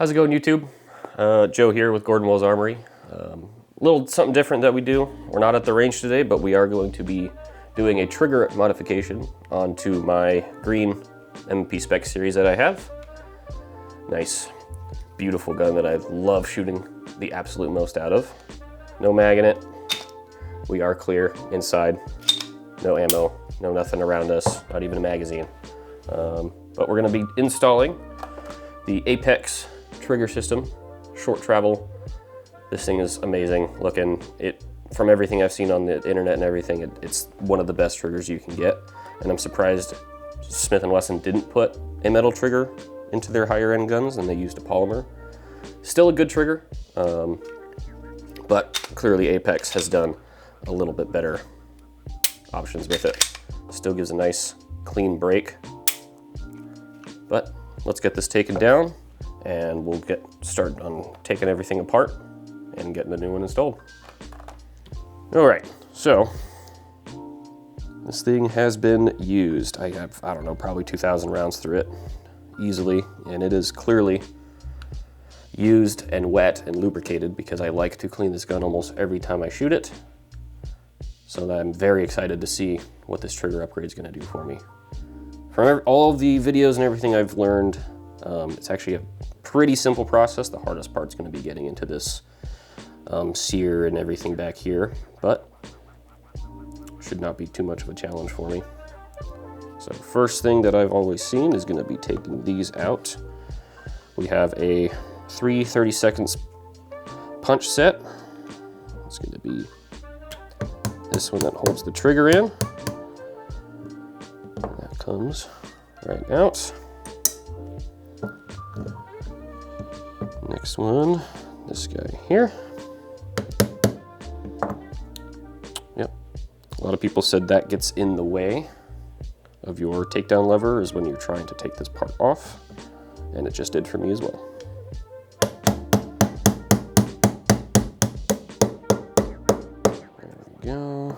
How's it going, YouTube? Joe here with Gordon Wells Armory. Little something different that we do. We're not at the range today, but we are going to be doing a trigger modification onto my green M&P Spec Series that I have. Nice, beautiful gun that I love shooting the absolute most out of. No mag in it. We are clear inside. No ammo, no nothing around us, not even a magazine. But we're going to be installing the Apex trigger system, short travel. This thing is amazing looking. From everything I've seen on the internet and everything, it's one of the best triggers you can get. And I'm surprised Smith & Wesson didn't put a metal trigger into their higher end guns and they used a polymer. Still a good trigger, but clearly Apex has done a little bit better options with it. Still gives a nice clean break. But let's get this taken down and we'll get started on taking everything apart and getting the new one installed. All right, so this thing has been used. I have, I don't know, probably 2,000 rounds through it easily, and it is clearly used and wet and lubricated because I like to clean this gun almost every time I shoot it. So I'm very excited to see what this trigger upgrade is going to do for me. From all of the videos and everything I've learned, it's actually a pretty simple process. The hardest part's going to be getting into this sear and everything back here, but should not be too much of a challenge for me. So first thing that I've always seen is going to be taking these out. We have a 3 30-second punch set. It's going to be this one that holds the trigger in. That comes right out. Next one, this guy here. Yep, a lot of people said that gets in the way of your takedown lever is when you're trying to take this part off, and it just did for me as well. There we go.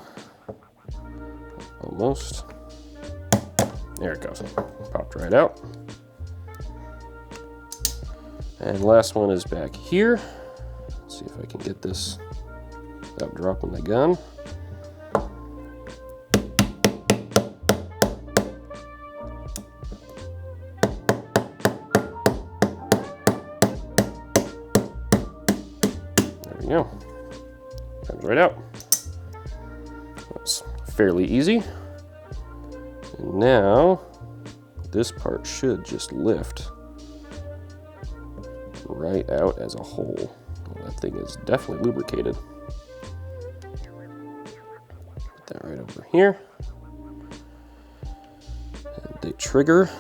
Almost. There it goes. Popped right out. And last one is back here. Let's see if I can get this without dropping the gun. There we go. Comes right out. That's fairly easy. And now this part should just lift right out as a whole. Well, that thing is definitely lubricated. Put that right over here. And the trigger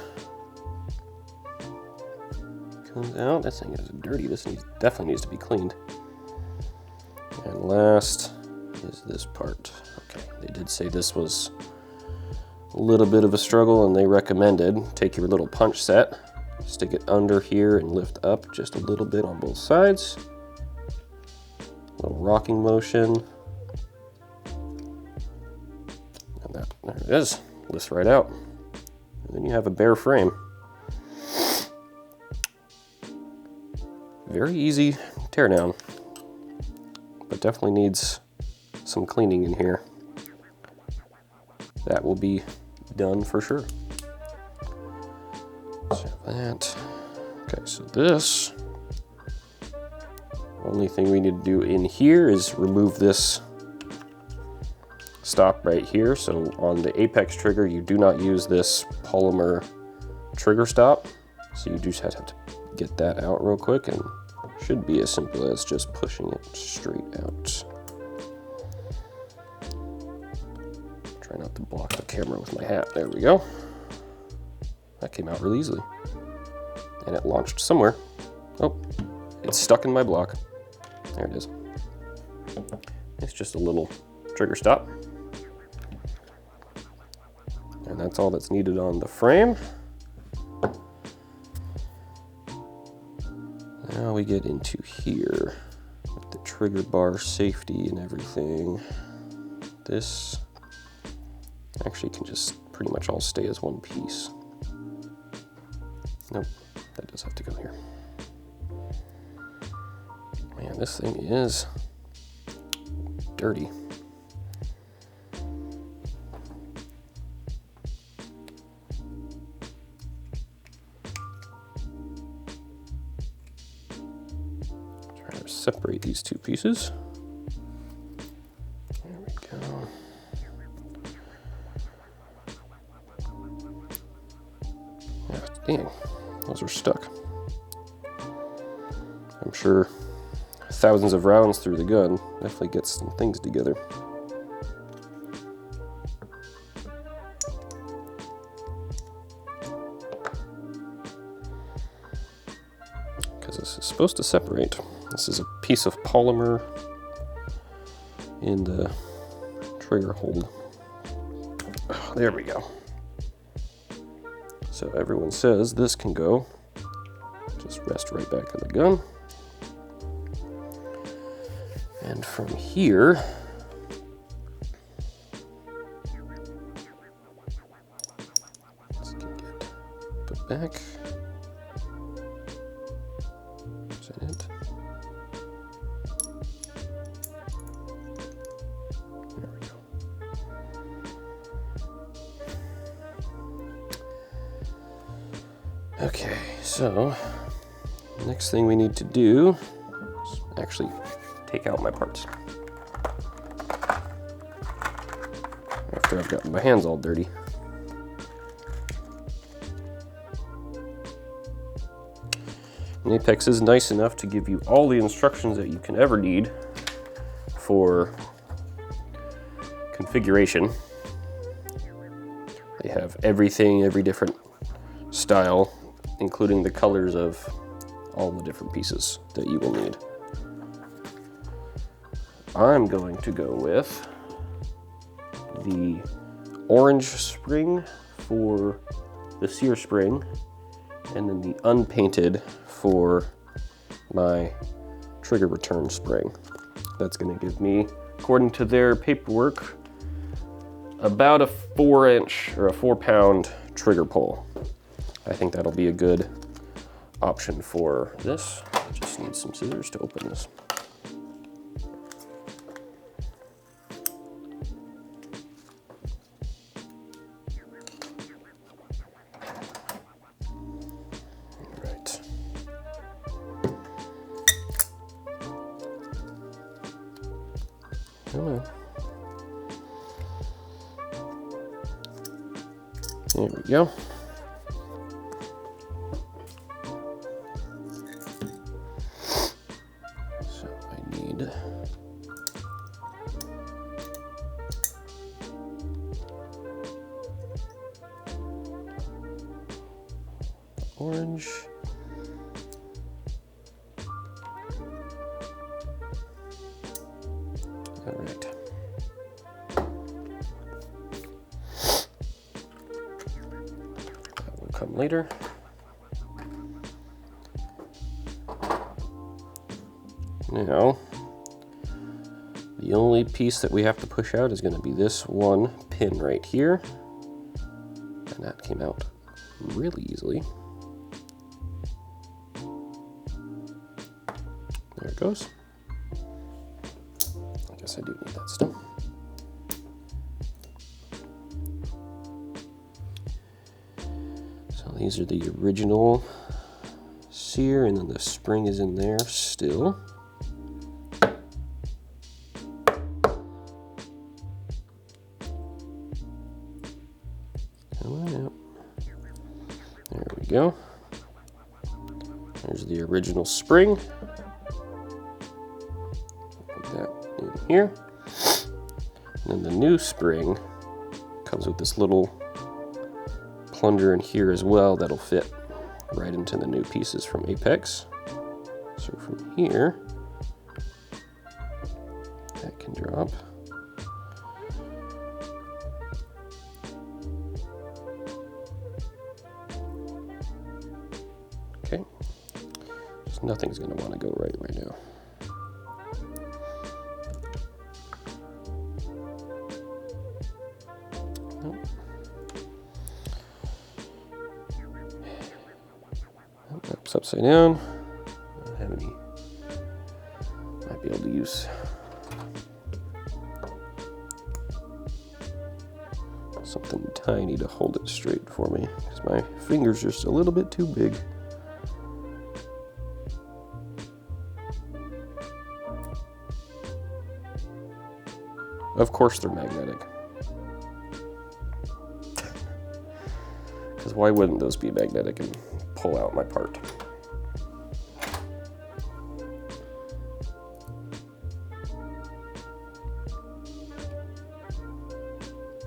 comes out. That thing is dirty. This definitely needs to be cleaned. And last is this part. Okay, they did say this was a little bit of a struggle and they recommended take your little punch set, stick it under here and lift up just a little bit on both sides. A little rocking motion. And that, there it is, lifts right out. And then you have a bare frame. Very easy tear down, but definitely needs some cleaning in here. That will be done for sure. So that. Okay, so this. Only thing we need to do in here is remove this stop right here. So on the Apex trigger, you do not use this polymer trigger stop. So you just have to get that out real quick, and it should be as simple as just pushing it straight out. Try not to block the camera with my hat. There we go. That came out really easily. And it launched somewhere. Oh, it's stuck in my block. There it is. It's just a little trigger stop. And that's all that's needed on the frame. Now we get into here with the trigger bar safety and everything. This actually can just pretty much all stay as one piece. Nope, that does have to go here. Man, this thing is dirty. Try to separate these two pieces. There we go. Yeah, dang, those are stuck. I'm sure thousands of rounds through the gun definitely gets some things together. Because this is supposed to separate. This is a piece of polymer in the trigger hold. Oh, there we go. So everyone says this can go. Just rest right back in the gun. And from here, this can get put back. Is that it? There we go. Okay, so next thing we need to do is actually take out my parts. After I've gotten my hands all dirty. And Apex is nice enough to give you all the instructions that you can ever need for configuration. They have everything, every different style, including the colors of all the different pieces that you will need. I'm going to go with the orange spring for the sear spring, and then the unpainted for my trigger return spring. That's going to give me, according to their paperwork, about a 4-inch or a 4-pound trigger pull. I think that'll be a good option for this. I just need some scissors to open this. Come on. There we go. So I need orange. All right. That will come later. Now, the only piece that we have to push out is going to be this one pin right here. And that came out really easily. There it goes. I guess I do need that still. So these are the original sear, and then the spring is in there still. Come on out. There we go. There's the original spring. Put that in here. And then the new spring comes with this little plunger in here as well that'll fit right into the new pieces from Apex. So from here, that can drop. Okay, just nothing's gonna want to go right now. Nope. Oops, upside down. I don't have any use something tiny to hold it straight for me, because my finger's just a little bit too big. Of course they're magnetic. Because why wouldn't those be magnetic and pull out my part?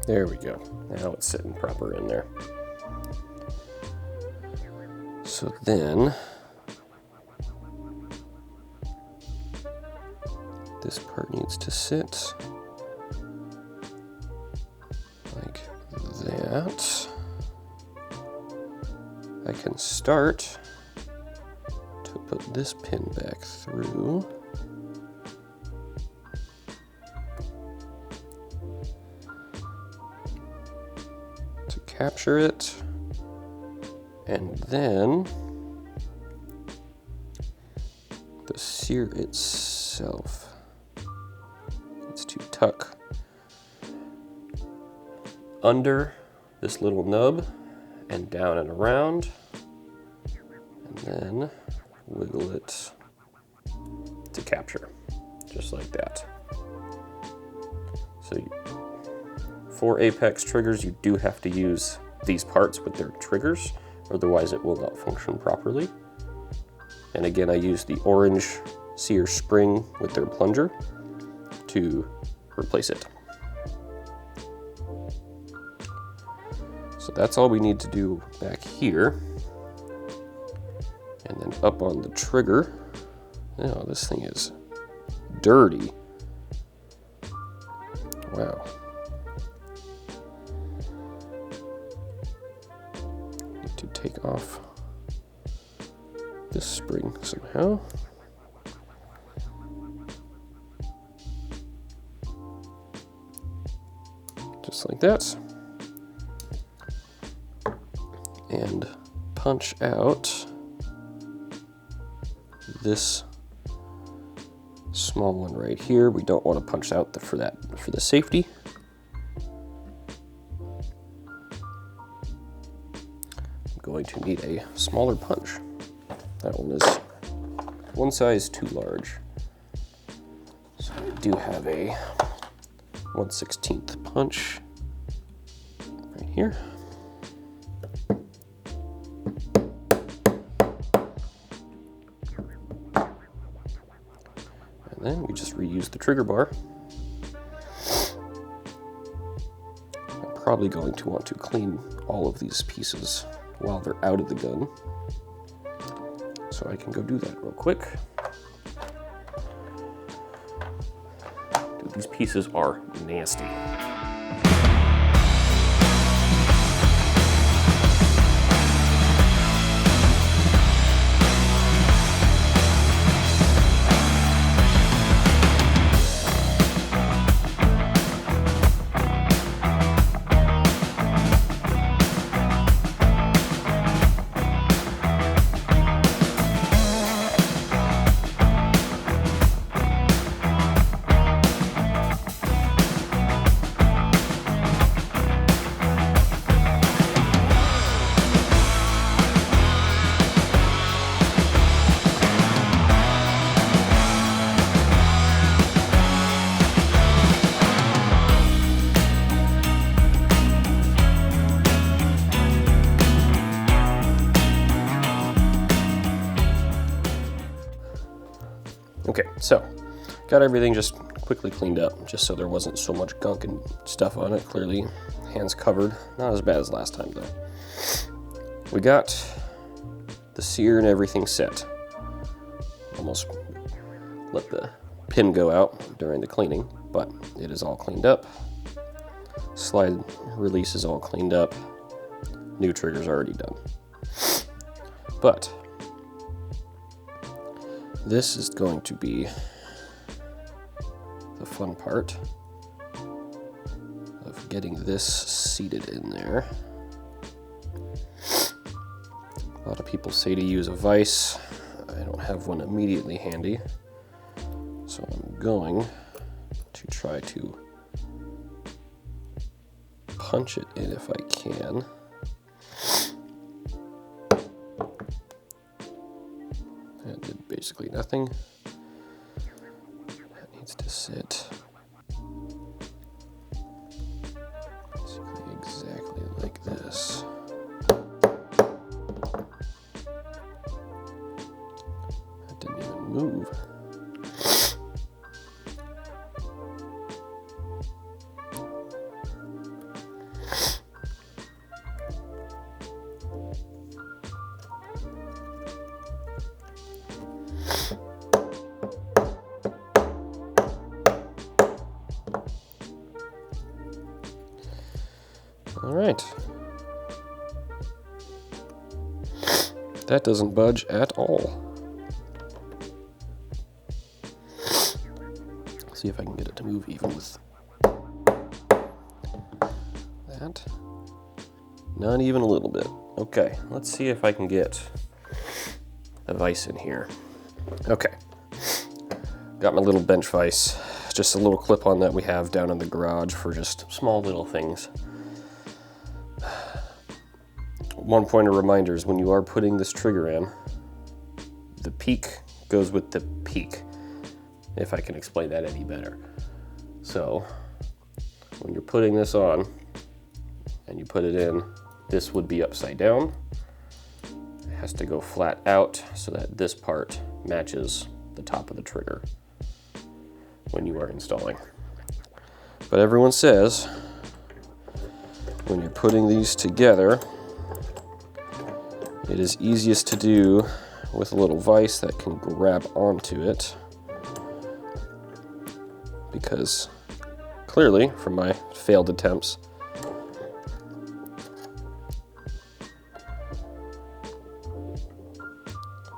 There we go. Now it's sitting proper in there. So then, this part needs to sit like that. I can start to put this pin back through. To capture it, and then the sear itself needs to tuck under this little nub and down and around, and then wiggle it to capture, just like that. So for Apex triggers, you do have to use these parts with their triggers, otherwise it will not function properly. And again, I use the orange sear spring with their plunger to replace it. So that's all we need to do back here. And then up on the trigger, oh, this thing is dirty. Wow. Need to take off this spring somehow. Just like that. And punch out this small one right here. We don't want to punch out for the safety. I'm going to need a smaller punch. That one is one size too large. So I do have a 1/16 punch right here. And then we just reuse the trigger bar. I'm probably going to want to clean all of these pieces while they're out of the gun. So I can go do that real quick. Dude, these pieces are nasty. Okay, so got everything just quickly cleaned up, just so there wasn't so much gunk and stuff on it. Clearly, hands covered. Not as bad as last time though. We got the sear and everything set. Almost let the pin go out during the cleaning, but it is all cleaned up. Slide release is all cleaned up. New trigger's already done. But this is going to be the fun part of getting this seated in there. A lot of people say to use a vise. I don't have one immediately handy, so I'm going to try to punch it in if I can. That did basically nothing. That needs to sit basically exactly like this. That didn't even move. All right. That doesn't budge at all. Let's see if I can get it to move even with that. Not even a little bit. Okay, let's see if I can get a vise in here. Okay. Got my little bench vise. Just a little clip on that we have down in the garage for just small little things. One point of reminder is when you are putting this trigger in, the peak goes with the peak, if I can explain that any better. So when you're putting this on and you put it in, this would be upside down. It has to go flat out so that this part matches the top of the trigger when you are installing. But everyone says when you're putting these together, it is easiest to do with a little vise that can grab onto it, because clearly from my failed attempts,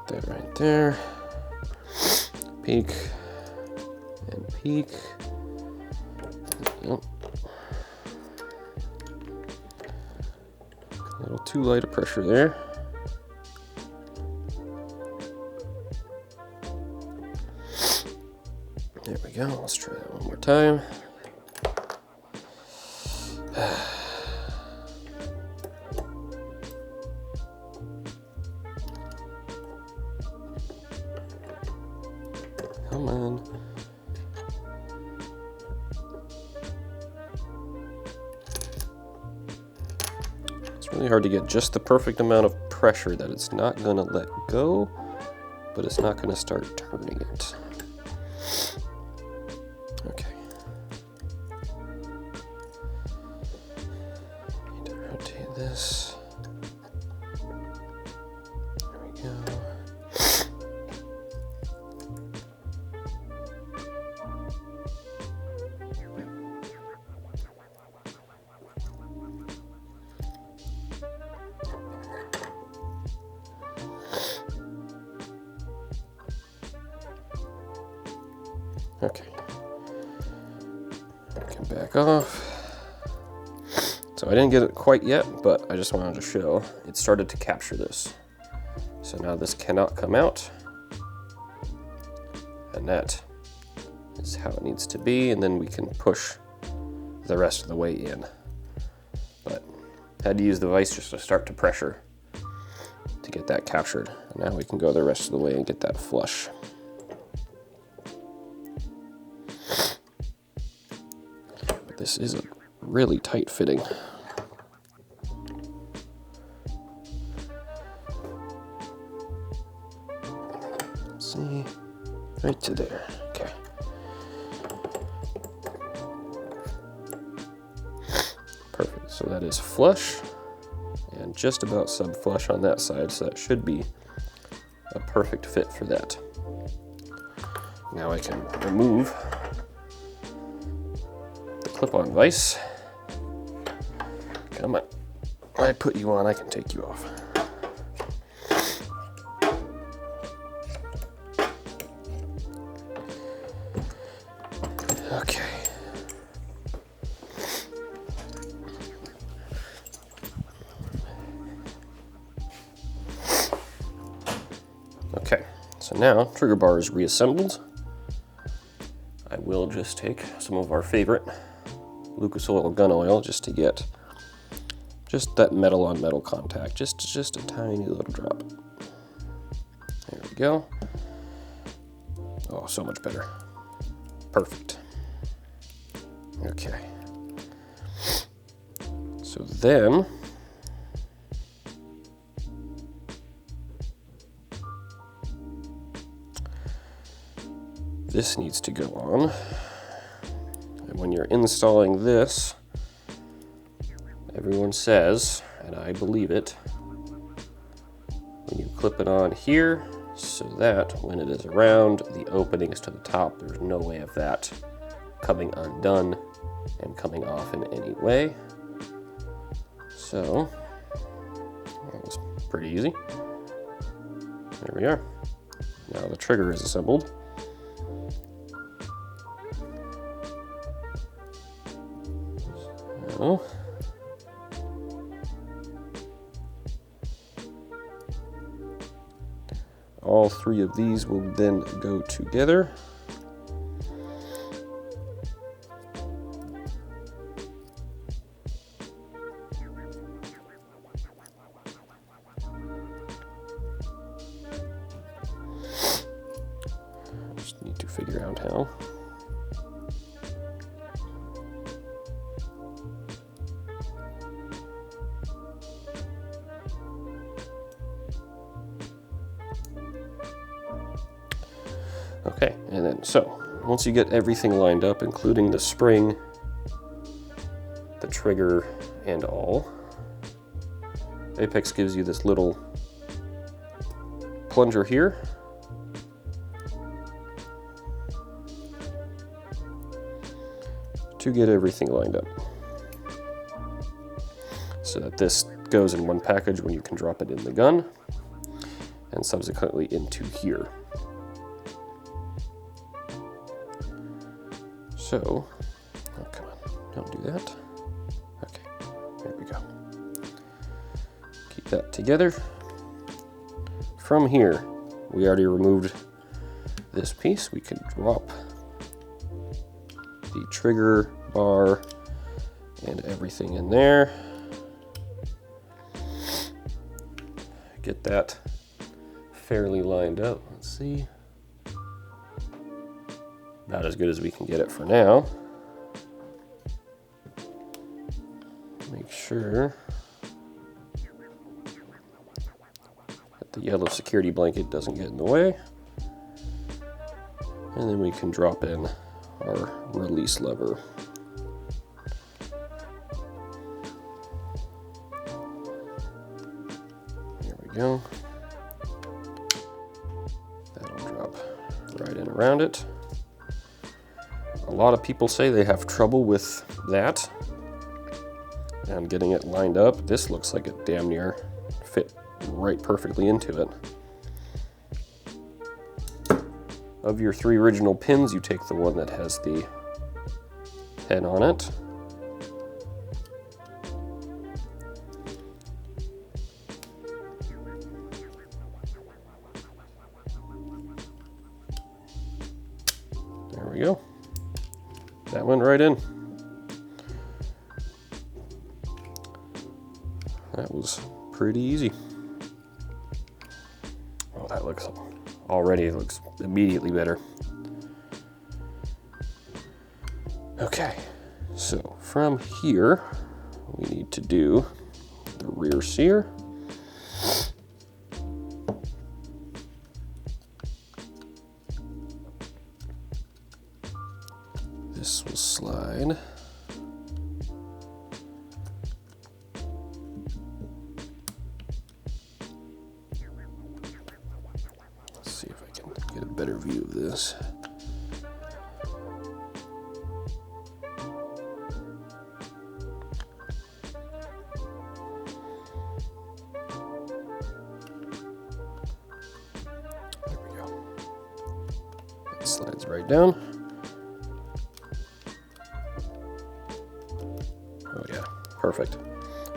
that right there, peak and peak. Yep. A little too light a pressure there. There we go, let's try that one more time. Come on. It's really hard to get just the perfect amount of pressure that it's not gonna let go, but it's not gonna start turning it. Okay. Need to rotate this. There we go. Okay. I can back off. So I didn't get it quite yet, but I just wanted to show it started to capture this. So now this cannot come out. And that is how it needs to be, and then we can push the rest of the way in. But had to use the vise just to start to pressure to get that captured. And now we can go the rest of the way and get that flush. But this is a really tight fitting. Let's see, right to there, okay. Perfect, so that is flush and just about sub-flush on that side, so that should be a perfect fit for that. Now I can remove the clip-on vise. Come on, I put you on, I can take you off. Okay. Okay, so now trigger bar is reassembled. will just take some of our favorite Lucas Oil gun oil just to get just that metal on metal contact, just a tiny little drop. There we go. Oh, so much better. Perfect. Okay. So then, this needs to go on. And when you're installing this, everyone says, and I believe it, when you clip it on here, so that when it is around, the opening is to the top. There's no way of that coming undone and coming off in any way. So, that was pretty easy. There we are. Now the trigger is assembled. So, all three of these will then go together. Just need to figure out how. Okay, and then so once you get everything lined up, including the spring, the trigger, and all, Apex gives you this little plunger here. To get everything lined up, so that this goes in one package when you can drop it in the gun, and subsequently into here. So, oh come on, don't do that. Okay, there we go. Keep that together. From here, we already removed this piece. We can drop the trigger bar and everything in there. Get that fairly lined up. Let's see. About as good as we can get it for now. Make sure that the yellow security blanket doesn't get in the way. And then we can drop in our release lever. There we go. That'll drop right in around it. A lot of people say they have trouble with that and getting it lined up. This looks like it damn near fit right perfectly into it. Of your three original pins, you take the one that has the head on it. There we go. That went right in. That was pretty easy. Oh, that looks immediately better. Okay, so from here, we need to do the rear sear. This will slide. Let's see if I can get a better view of this. There we go. It slides right down. Oh yeah, perfect.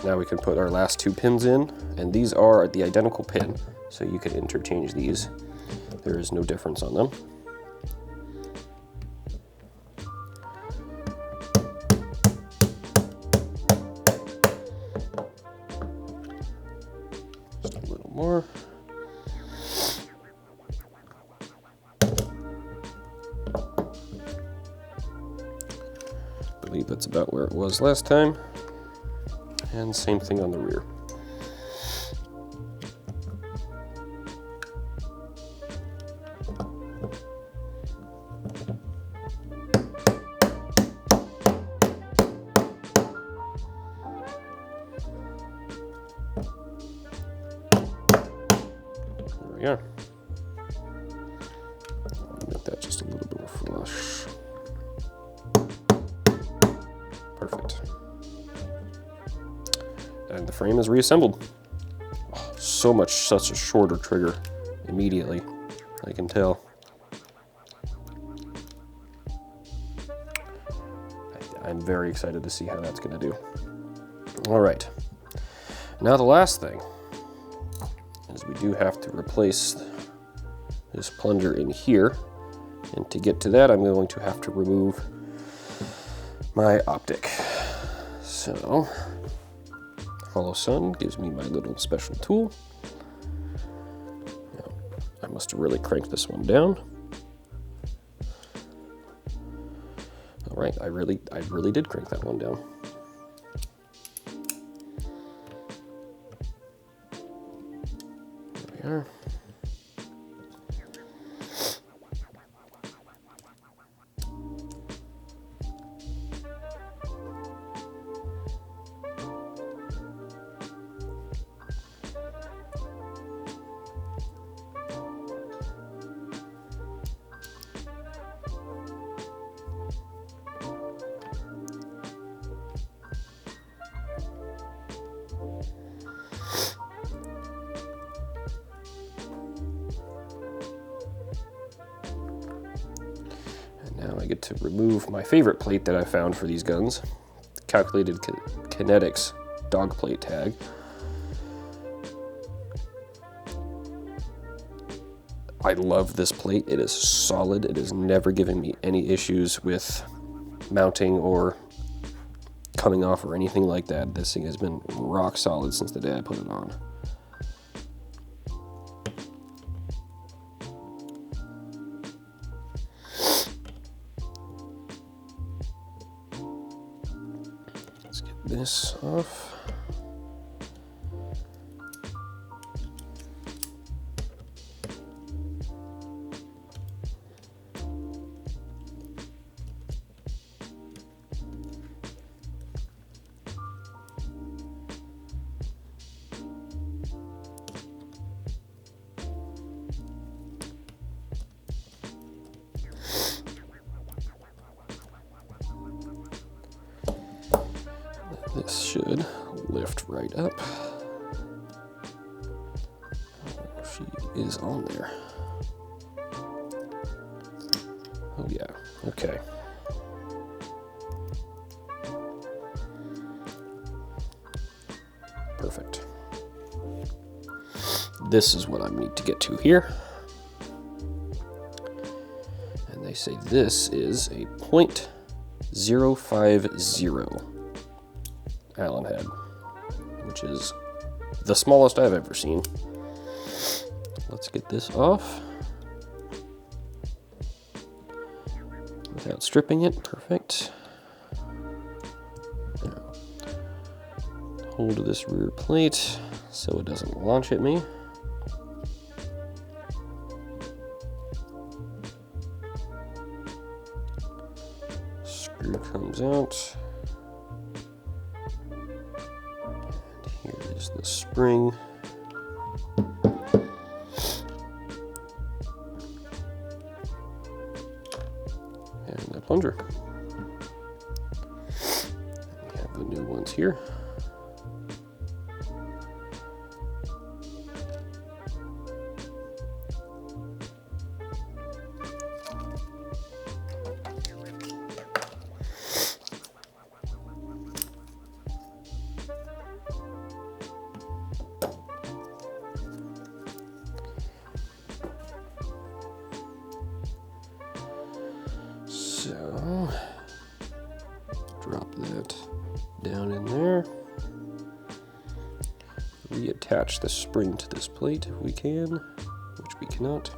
Now we can put our last two pins in, and these are the identical pin, so you can interchange these. There is no difference on them. more. I believe that's about where it was last time. And same thing on the rear. There we are. Make that just a little bit more flush. Perfect. And the frame is reassembled. Oh, such a shorter trigger immediately, I can tell. I'm very excited to see how that's going to do. All right, now the last thing is we do have to replace this plunger in here, and to get to that I'm going to have to remove my optic. So Hollow Sun gives me my little special tool. Now, I must have really cranked this one down. All right, I really did crank that one down. There we are. Now I get to remove my favorite plate that I found for these guns, the Calculated Kinetics dog plate tag. I love this plate. It is solid. It has never given me any issues with mounting or coming off or anything like that. This thing has been rock solid since the day I put it on. This off. This should lift right up. She is on there. Oh yeah, okay. Perfect. This is what I need to get to here. And they say this is a .050 Allen head, which is the smallest I've ever seen. Let's get this off without stripping it. Perfect. Now, hold this rear plate so it doesn't launch at me. Screw comes out. Here is the spring. And the plunger. We have the new ones here. So, drop that down in there. reattach the spring to this plate if we can, which we cannot.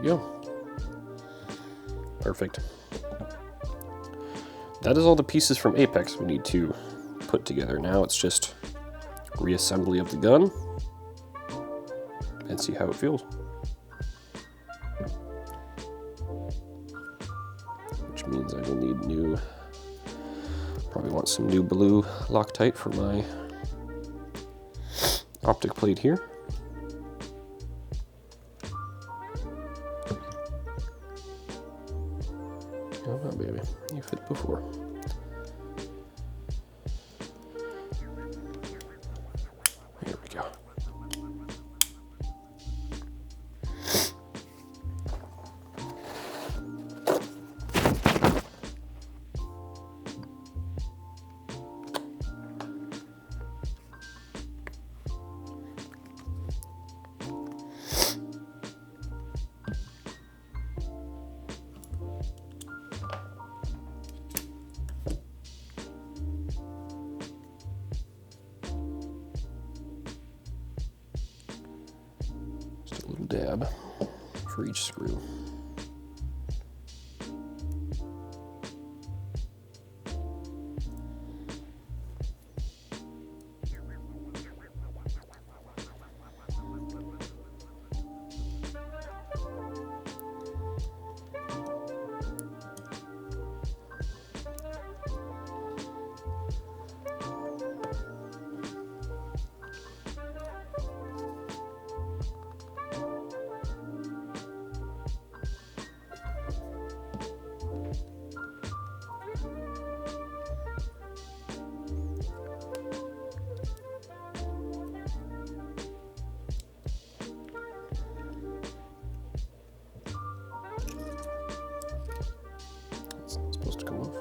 Go. Perfect. That is all the pieces from Apex we need to put together. Now it's just reassembly of the gun and see how it feels. Which means I will need new, probably want some new blue Loctite for my optic plate here. Oh no, baby, you fit before. Here we go. Dab for each screw. Supposed to come off.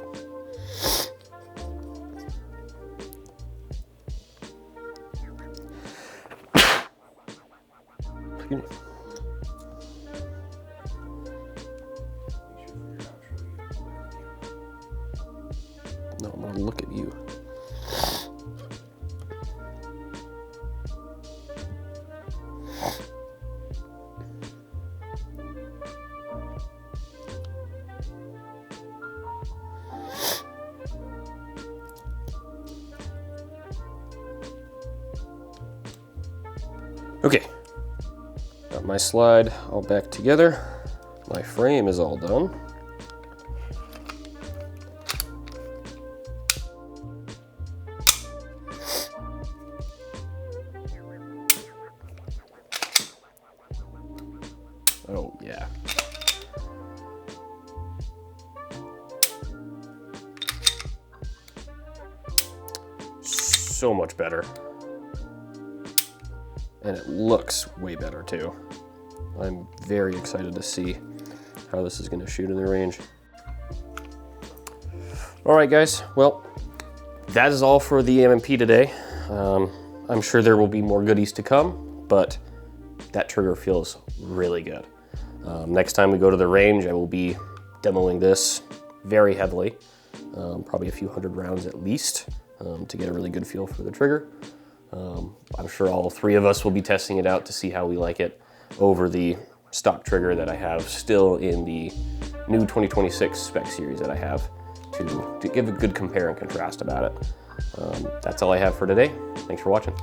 Excuse me. No, I'm gonna look at you. Okay, got my slide all back together. My frame is all done. Oh yeah. So much better. And it looks way better too. I'm very excited to see how this is gonna shoot in the range. All right guys, well, that is all for the M&P today. I'm sure there will be more goodies to come, but that trigger feels really good. Next time we go to the range, I will be demoing this very heavily, probably a few hundred rounds at least, to get a really good feel for the trigger. I'm sure all three of us will be testing it out to see how we like it over the stock trigger that I have still in the new 2026 Spec Series that I have to give a good compare and contrast about it. That's all I have for today. Thanks for watching.